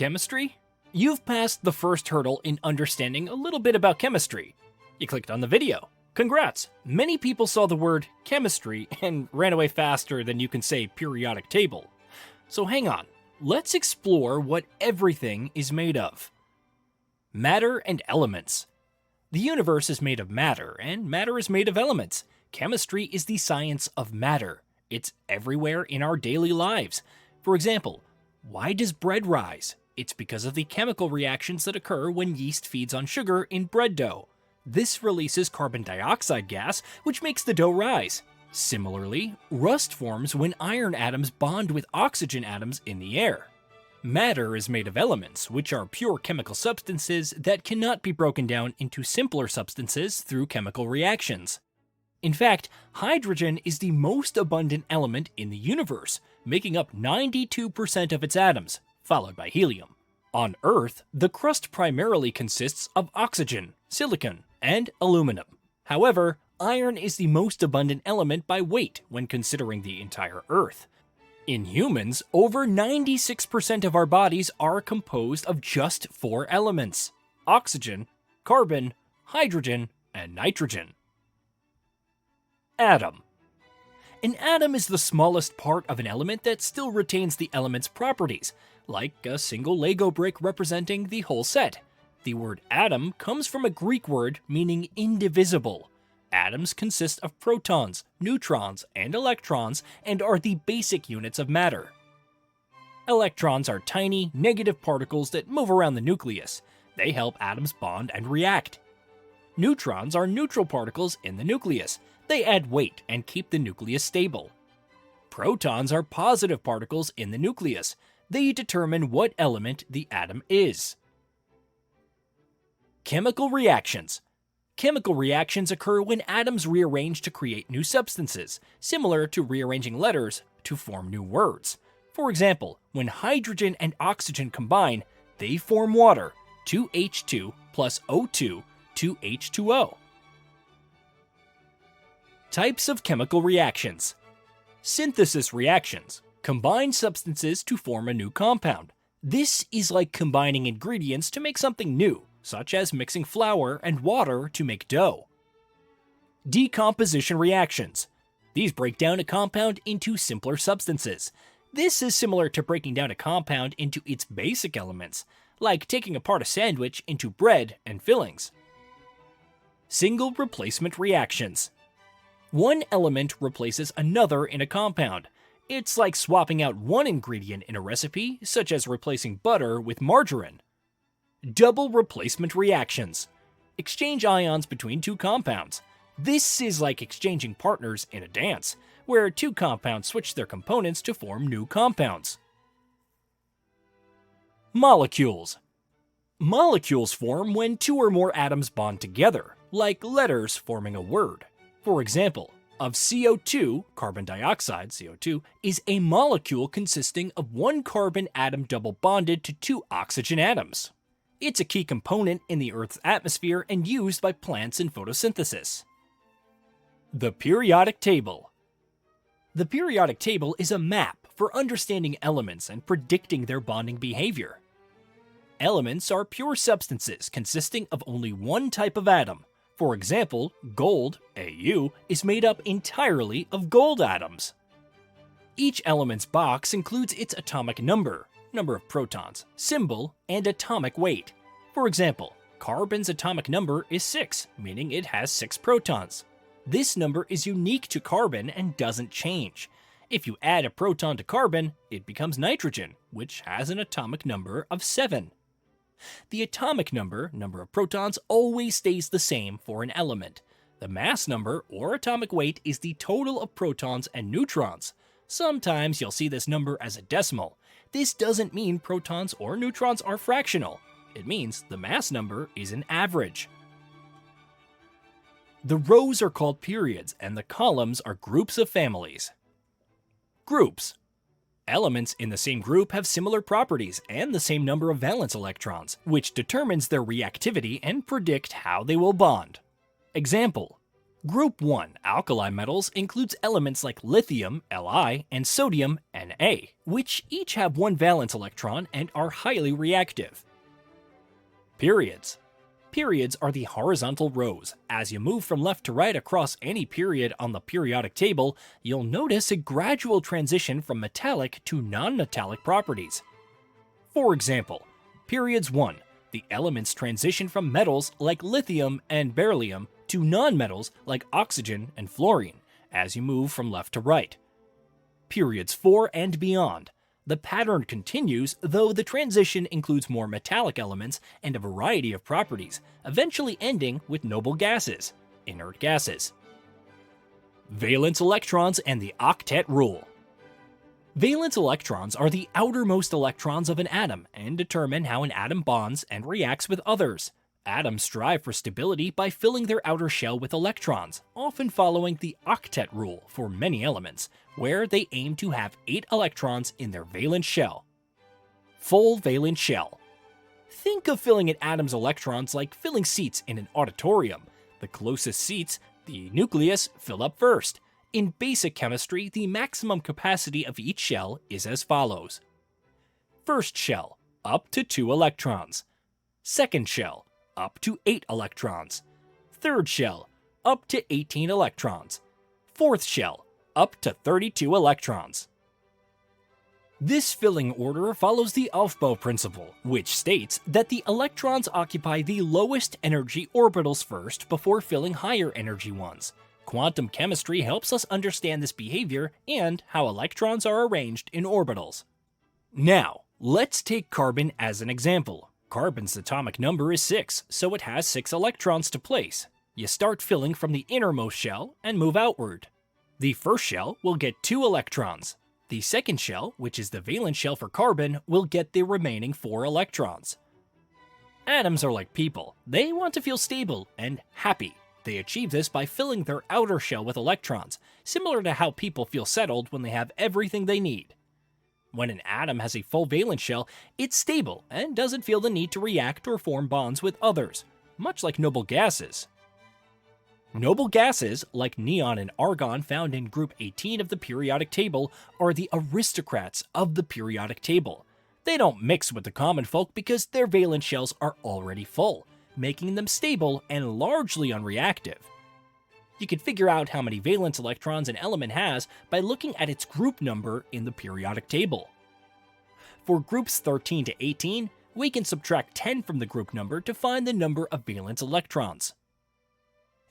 Chemistry? You've passed the first hurdle in understanding a little bit about chemistry. You clicked on the video. Congrats! Many people saw the word chemistry and ran away faster than you can say periodic table. So hang on, let's explore what everything is made of. Matter and elements. The universe is made of matter, and matter is made of elements. Chemistry is the science of matter. It's everywhere in our daily lives. For example, why does bread rise? It's because of the chemical reactions that occur when yeast feeds on sugar in bread dough. This releases carbon dioxide gas, which makes the dough rise. Similarly, rust forms when iron atoms bond with oxygen atoms in the air. Matter is made of elements, which are pure chemical substances that cannot be broken down into simpler substances through chemical reactions. In fact, hydrogen is the most abundant element in the universe, making up 92% of its atoms, followed by helium. On Earth, the crust primarily consists of oxygen, silicon, and aluminum. However, iron is the most abundant element by weight when considering the entire Earth. In humans, over 96% of our bodies are composed of just 4 elements: oxygen, carbon, hydrogen, and nitrogen. Atom. An atom is the smallest part of an element that still retains the element's properties, like a single Lego brick representing the whole set. The word atom comes from a Greek word meaning indivisible. Atoms consist of protons, neutrons, and electrons, and are the basic units of matter. Electrons are tiny, negative particles that move around the nucleus. They help atoms bond and react. Neutrons are neutral particles in the nucleus. They add weight and keep the nucleus stable. Protons are positive particles in the nucleus. They determine what element the atom is. Chemical reactions. Chemical reactions occur when atoms rearrange to create new substances, similar to rearranging letters to form new words. For example, when hydrogen and oxygen combine, they form water, 2H2 plus O2, 2H2O. Types of chemical reactions. Synthesis reactions. Combine substances to form a new compound. This is like combining ingredients to make something new, such as mixing flour and water to make dough. Decomposition reactions. These break down a compound into simpler substances. This is similar to breaking down a compound into its basic elements, like taking apart a sandwich into bread and fillings. Single replacement reactions. One element replaces another in a compound. It's like swapping out one ingredient in a recipe, such as replacing butter with margarine. Double replacement reactions. Exchange ions between two compounds. This is like exchanging partners in a dance, where two compounds switch their components to form new compounds. Molecules. Molecules form when 2 or more atoms bond together, like letters forming a word. For example, of CO2, carbon dioxide, CO2, is a molecule consisting of 1 carbon atom double bonded to 2 oxygen atoms. It's a key component in the Earth's atmosphere and used by plants in photosynthesis. The periodic table. The periodic table is a map for understanding elements and predicting their bonding behavior. Elements are pure substances consisting of only one type of atom. For example, gold, Au, is made up entirely of gold atoms. Each element's box includes its atomic number, number of protons, symbol, and atomic weight. For example, carbon's atomic number is 6, meaning it has 6 protons. This number is unique to carbon and doesn't change. If you add a proton to carbon, it becomes nitrogen, which has an atomic number of 7. The atomic number, number of protons, always stays the same for an element. The mass number, or atomic weight, is the total of protons and neutrons. Sometimes you'll see this number as a decimal. This doesn't mean protons or neutrons are fractional. It means the mass number is an average. The rows are called periods, and the columns are groups of families. Groups. Elements in the same group have similar properties and the same number of valence electrons, which determines their reactivity and predict how they will bond. Example: Group 1 alkali metals includes elements like lithium, Li, and sodium, Na, which each have one valence electron and are highly reactive. Periods. Periods are the horizontal rows. As you move from left to right across any period on the periodic table, you'll notice a gradual transition from metallic to non-metallic properties. For example, periods 1, the elements transition from metals like lithium and beryllium to nonmetals like oxygen and fluorine as you move from left to right. Periods 4 and beyond. The pattern continues, though the transition includes more metallic elements and a variety of properties, eventually ending with noble gases, inert gases. Valence electrons and the octet rule. Valence electrons are the outermost electrons of an atom and determine how an atom bonds and reacts with others. Atoms strive for stability by filling their outer shell with electrons, often following the octet rule for many elements, where they aim to have 8 electrons in their valence shell. Full valence shell. Think of filling an atom's electrons like filling seats in an auditorium. The closest seats, the nucleus, fill up first. In basic chemistry, the maximum capacity of each shell is as follows. First shell, up to 2 electrons. Second shell, up to 8 electrons. Third shell, up to 18 electrons. Fourth shell, up to 32 electrons. This filling order follows the Aufbau principle, which states that the electrons occupy the lowest energy orbitals first before filling higher energy ones. Quantum chemistry helps us understand this behavior and how electrons are arranged in orbitals. Now, let's take carbon as an example. Carbon's atomic number is 6, so it has 6 electrons to place. You start filling from the innermost shell and move outward. The first shell will get 2 electrons. The second shell, which is the valence shell for carbon, will get the remaining 4 electrons. Atoms are like people. They want to feel stable and happy. They achieve this by filling their outer shell with electrons, similar to how people feel settled when they have everything they need. When an atom has a full valence shell, it's stable and doesn't feel the need to react or form bonds with others, much like noble gases. Noble gases, like neon and argon found in group 18 of the periodic table, are the aristocrats of the periodic table. They don't mix with the common folk because their valence shells are already full, making them stable and largely unreactive. You can figure out how many valence electrons an element has by looking at its group number in the periodic table. For groups 13 to 18, we can subtract 10 from the group number to find the number of valence electrons.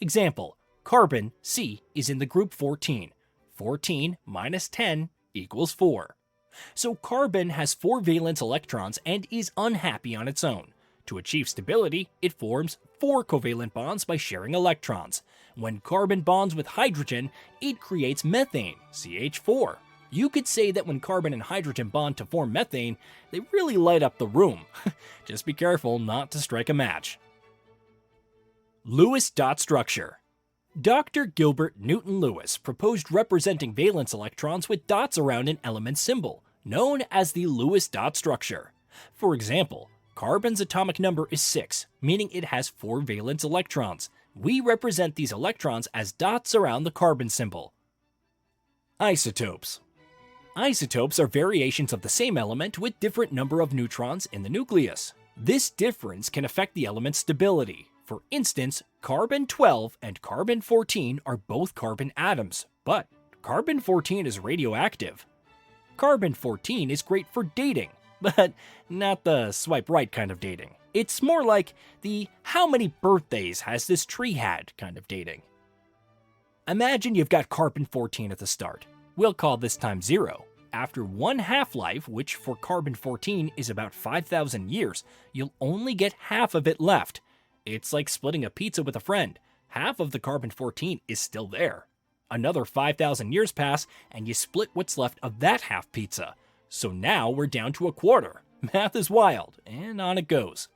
Example, carbon, C, is in the group 14. 14 minus 10 equals 4. So carbon has 4 valence electrons and is unhappy on its own. To achieve stability, it forms 4 covalent bonds by sharing electrons. When carbon bonds with hydrogen, it creates methane, CH4. You could say that when carbon and hydrogen bond to form methane, they really light up the room. Just be careful not to strike a match. Lewis dot structure. Dr. Gilbert Newton Lewis proposed representing valence electrons with dots around an element symbol, known as the Lewis dot structure. For example, carbon's atomic number is 6, meaning it has 4 valence electrons. We represent these electrons as dots around the carbon symbol. Isotopes. Isotopes are variations of the same element with different number of neutrons in the nucleus. This difference can affect the element's stability. For instance, carbon-12 and carbon-14 are both carbon atoms, but carbon-14 is radioactive. Carbon-14 is great for dating, but not the swipe right kind of dating. It's more like the how many birthdays has this tree had kind of dating. Imagine you've got carbon-14 at the start. We'll call this time 0. After one half-life, which for carbon-14 is about 5,000 years, you'll only get half of it left. It's like splitting a pizza with a friend. Half of the carbon-14 is still there. Another 5,000 years pass, and you split what's left of that half pizza. So now we're down to a quarter. Math is wild, and on it goes.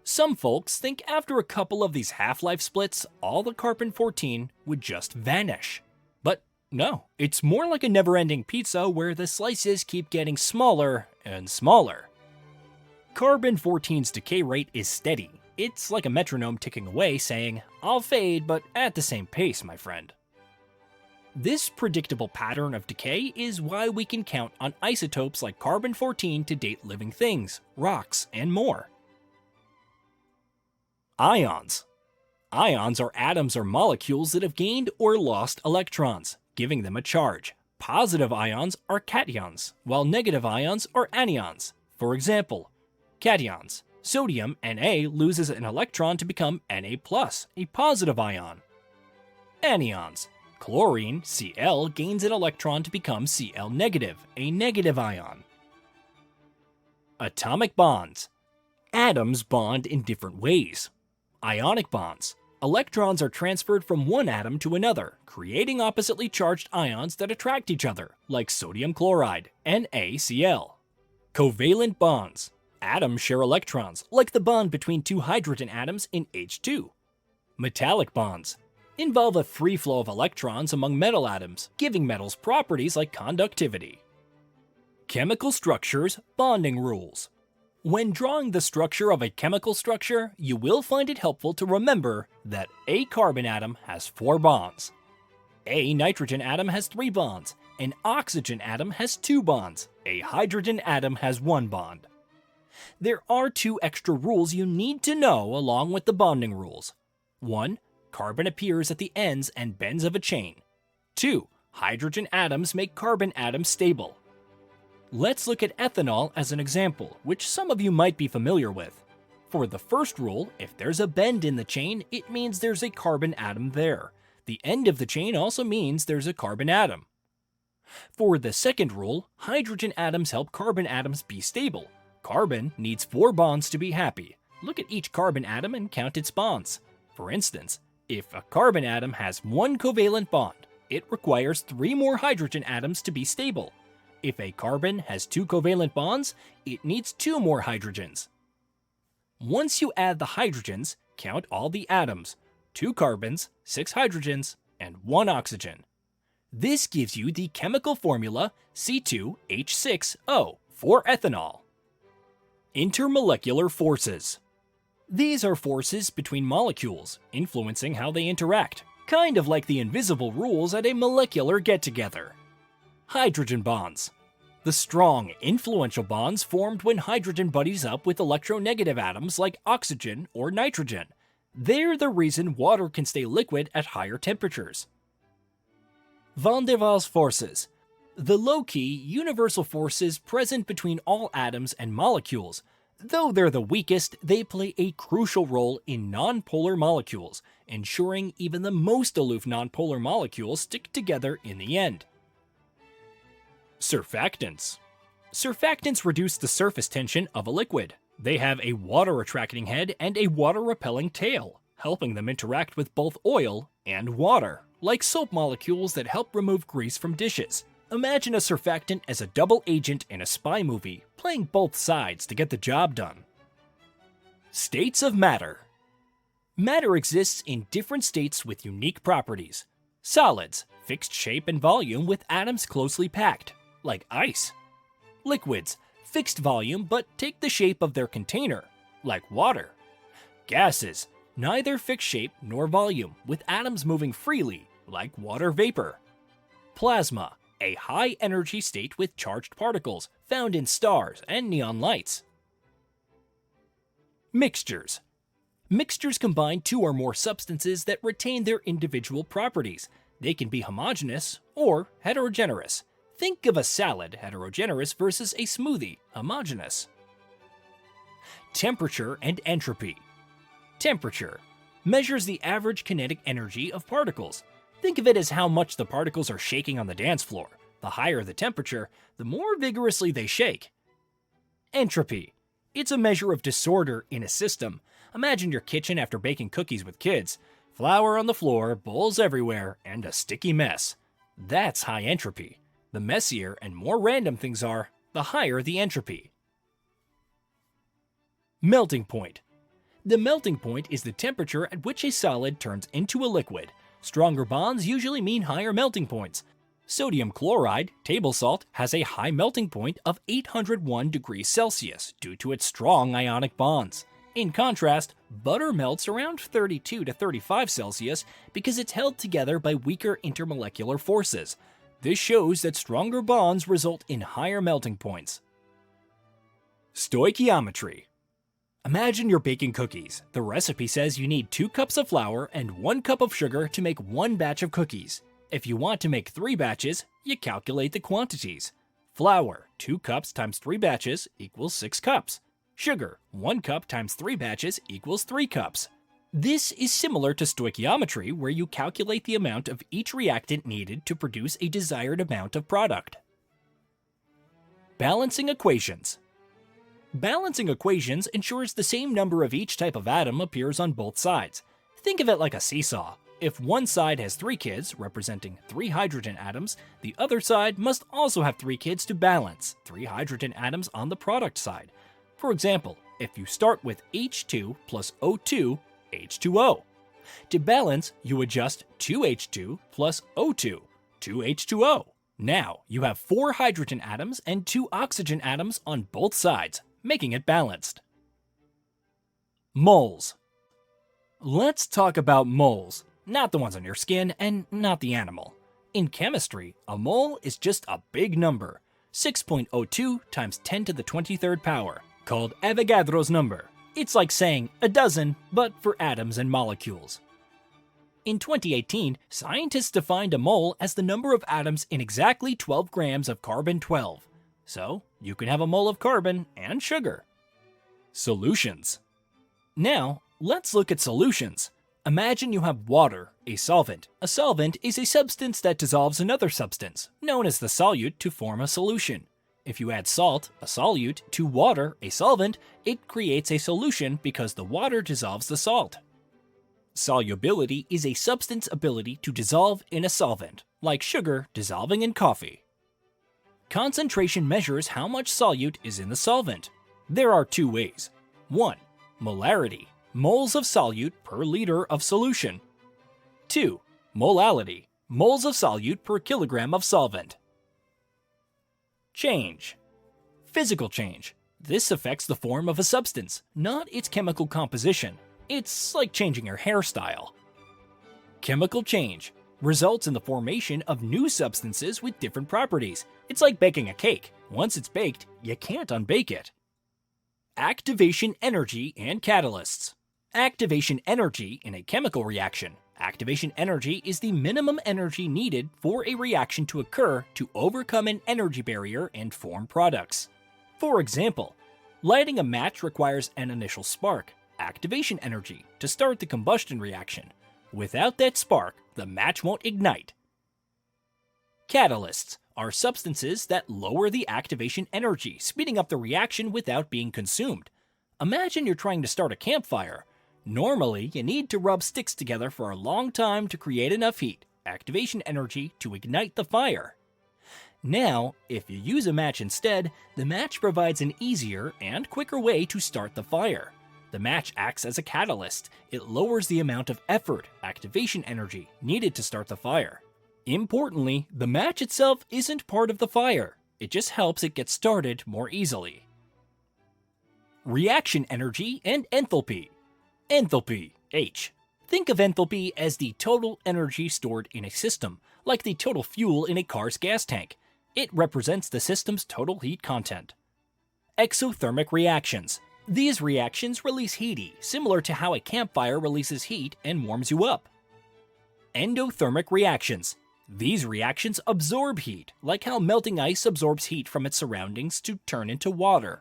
Some folks think after a couple of these half-life splits, all the carbon-14 would just vanish. But no, it's more like a never-ending pizza where the slices keep getting smaller and smaller. Carbon-14's decay rate is steady. It's like a metronome ticking away saying, "I'll fade, but at the same pace, my friend." This predictable pattern of decay is why we can count on isotopes like carbon-14 to date living things, rocks, and more. Ions. Ions are atoms or molecules that have gained or lost electrons, giving them a charge. Positive ions are cations, while negative ions are anions. For example, cations. Sodium, Na, loses an electron to become Na+, a positive ion. Anions. Chlorine, Cl, gains an electron to become Cl-, a negative ion. Atomic bonds. Atoms bond in different ways. Ionic bonds. Electrons are transferred from one atom to another, creating oppositely charged ions that attract each other, like sodium chloride, NaCl. Covalent bonds. Atoms share electrons, like the bond between two hydrogen atoms in H2. Metallic bonds involve a free flow of electrons among metal atoms, giving metals properties like conductivity. Chemical structures, bonding rules. When drawing the structure of a chemical structure, you will find it helpful to remember that a carbon atom has 4 bonds. A nitrogen atom has 3 bonds. An oxygen atom has 2 bonds. A hydrogen atom has 1 bond. There are 2 extra rules you need to know along with the bonding rules. 1. Carbon appears at the ends and bends of a chain. 2. Hydrogen atoms make carbon atoms stable. Let's look at ethanol as an example, which some of you might be familiar with. For the first rule, if there's a bend in the chain, it means there's a carbon atom there. The end of the chain also means there's a carbon atom. For the second rule, hydrogen atoms help carbon atoms be stable. Carbon needs 4 bonds to be happy. Look at each carbon atom and count its bonds. For instance, if a carbon atom has 1 covalent bond, it requires 3 more hydrogen atoms to be stable. If a carbon has 2 covalent bonds, it needs 2 more hydrogens. Once you add the hydrogens, count all the atoms: 2 carbons, 6 hydrogens, and 1 oxygen. This gives you the chemical formula C2H6O for ethanol. Intermolecular forces. These are forces between molecules, influencing how they interact, kind of like the invisible rules at a molecular get-together. Hydrogen bonds. The strong, influential bonds formed when hydrogen buddies up with electronegative atoms like oxygen or nitrogen. They're the reason water can stay liquid at higher temperatures. Van der Waals forces. The low-key, universal forces present between all atoms and molecules. Though they're the weakest, they play a crucial role in nonpolar molecules, ensuring even the most aloof nonpolar molecules stick together in the end. Surfactants. Surfactants reduce the surface tension of a liquid. They have a water-attracting head and a water-repelling tail, helping them interact with both oil and water, like soap molecules that help remove grease from dishes. Imagine a surfactant as a double agent in a spy movie, playing both sides to get the job done. States of matter. Matter exists in different states with unique properties. Solids, fixed shape and volume with atoms closely packed, like ice. Liquids, fixed volume but take the shape of their container, like water. Gases, neither fixed shape nor volume, with atoms moving freely, like water vapor. Plasma, a high-energy state with charged particles, found in stars and neon lights. Mixtures. Mixtures combine 2 or more substances that retain their individual properties. They can be homogeneous or heterogeneous. Think of a salad, heterogeneous, versus a smoothie, homogeneous. Temperature and entropy. Temperature measures the average kinetic energy of particles. Think of it as how much the particles are shaking on the dance floor. The higher the temperature, the more vigorously they shake. Entropy. It's a measure of disorder in a system. Imagine your kitchen after baking cookies with kids. Flour on the floor, bowls everywhere, and a sticky mess. That's high entropy. The messier and more random things are, the higher the entropy. Melting point. The melting point is the temperature at which a solid turns into a liquid. Stronger bonds usually mean higher melting points. Sodium chloride, table salt, has a high melting point of 801 degrees Celsius due to its strong ionic bonds. In contrast, butter melts around 32 to 35 Celsius because it's held together by weaker intermolecular forces. This shows that stronger bonds result in higher melting points. Stoichiometry. Imagine you're baking cookies. The recipe says you need 2 cups of flour and 1 cup of sugar to make 1 batch of cookies. If you want to make 3 batches, you calculate the quantities. Flour, 2 cups times 3 batches equals 6 cups. Sugar, 1 cup times 3 batches equals 3 cups. This is similar to stoichiometry, where you calculate the amount of each reactant needed to produce a desired amount of product. Balancing equations. Balancing equations ensures the same number of each type of atom appears on both sides. Think of it like a seesaw. If one side has 3 kids, representing 3 hydrogen atoms, the other side must also have 3 kids to balance 3 hydrogen atoms on the product side. For example, if you start with H2 plus O2, H2O. To balance, you adjust 2H2 plus O2, 2H2O. Now, you have 4 hydrogen atoms and 2 oxygen atoms on both sides, making it balanced. Moles. Let's talk about moles, not the ones on your skin and not the animal. In chemistry, a mole is just a big number, 6.02 times 10 to the 23rd power, called Avogadro's number. It's like saying a dozen, but for atoms and molecules. In 2018, scientists defined a mole as the number of atoms in exactly 12 grams of carbon-12. So, you can have a mole of carbon and sugar. Solutions. Now, let's look at solutions. Imagine you have water, a solvent. A solvent is a substance that dissolves another substance, known as the solute, to form a solution. If you add salt, a solute, to water, a solvent, it creates a solution because the water dissolves the salt. Solubility is a substance's ability to dissolve in a solvent, like sugar dissolving in coffee. Concentration measures how much solute is in the solvent. There are 2 ways. 1. Molarity, moles of solute per liter of solution. 2. Molality, moles of solute per kilogram of solvent. Change. Physical change. This affects the form of a substance, not its chemical composition. It's like changing your hairstyle. Chemical change results in the formation of new substances with different properties. It's like baking a cake. Once it's baked, you can't unbake it. Activation energy and catalysts. Activation energy in a chemical reaction. Activation energy is the minimum energy needed for a reaction to occur to overcome an energy barrier and form products. For example, lighting a match requires an initial spark, activation energy, to start the combustion reaction. Without that spark, the match won't ignite. Catalysts are substances that lower the activation energy, speeding up the reaction without being consumed. Imagine you're trying to start a campfire. Normally, you need to rub sticks together for a long time to create enough heat, activation energy, to ignite the fire. Now, if you use a match instead, the match provides an easier and quicker way to start the fire. The match acts as a catalyst. It lowers the amount of effort, activation energy, needed to start the fire. Importantly, the match itself isn't part of the fire. It just helps it get started more easily. Reaction energy and enthalpy. Enthalpy, H. Think of enthalpy as the total energy stored in a system, like the total fuel in a car's gas tank. It represents the system's total heat content. Exothermic reactions. These reactions release heat, similar to how a campfire releases heat and warms you up. Endothermic reactions. These reactions absorb heat, like how melting ice absorbs heat from its surroundings to turn into water.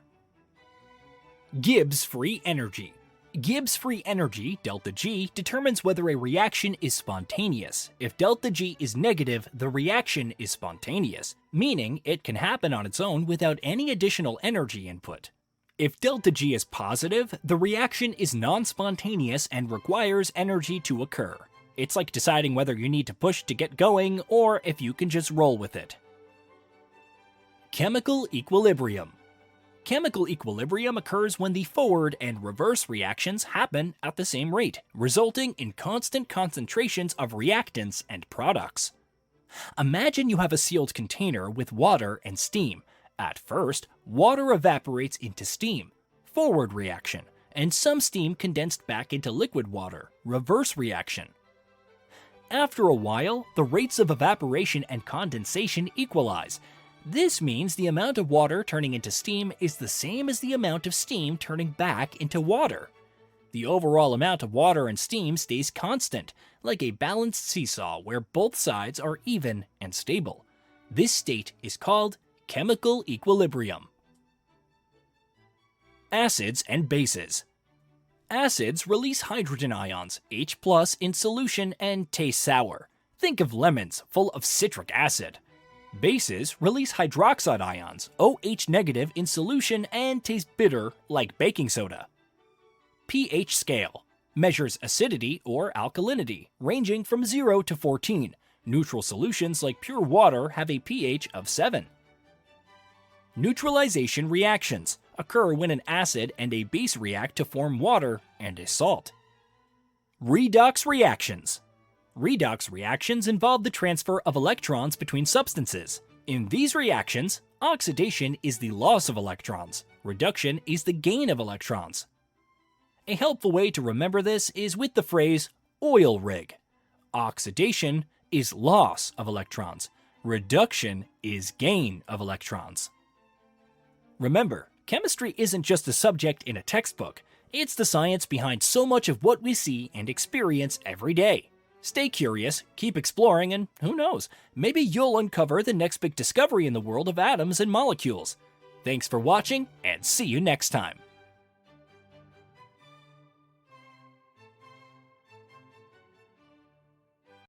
Gibbs free energy. Gibbs free energy, delta G, determines whether a reaction is spontaneous. If delta G is negative, the reaction is spontaneous, meaning it can happen on its own without any additional energy input. If delta G is positive, the reaction is non-spontaneous and requires energy to occur. It's like deciding whether you need to push to get going or if you can just roll with it. Chemical equilibrium. Chemical equilibrium occurs when the forward and reverse reactions happen at the same rate, resulting in constant concentrations of reactants and products. Imagine you have a sealed container with water and steam. At first, water evaporates into steam, forward reaction, and some steam condensed back into liquid water, reverse reaction. After a while, the rates of evaporation and condensation equalize. This means the amount of water turning into steam is the same as the amount of steam turning back into water. The overall amount of water and steam stays constant, like a balanced seesaw where both sides are even and stable. This state is called chemical equilibrium. Acids and bases. Acids release hydrogen ions, H+, in solution and taste sour. Think of lemons full of citric acid. Bases release hydroxide ions, OH- in solution and taste bitter like baking soda. pH scale measures acidity or alkalinity, ranging from 0 to 14. Neutral solutions like pure water have a pH of 7. Neutralization reactions occur when an acid and a base react to form water and a salt. Redox reactions. Redox reactions involve the transfer of electrons between substances. In these reactions, oxidation is the loss of electrons, reduction is the gain of electrons. A helpful way to remember this is with the phrase oil rig. Oxidation is loss of electrons, reduction is gain of electrons. Remember, chemistry isn't just a subject in a textbook, it's the science behind so much of what we see and experience every day. Stay curious, keep exploring, and who knows, maybe you'll uncover the next big discovery in the world of atoms and molecules. Thanks for watching, and see you next time.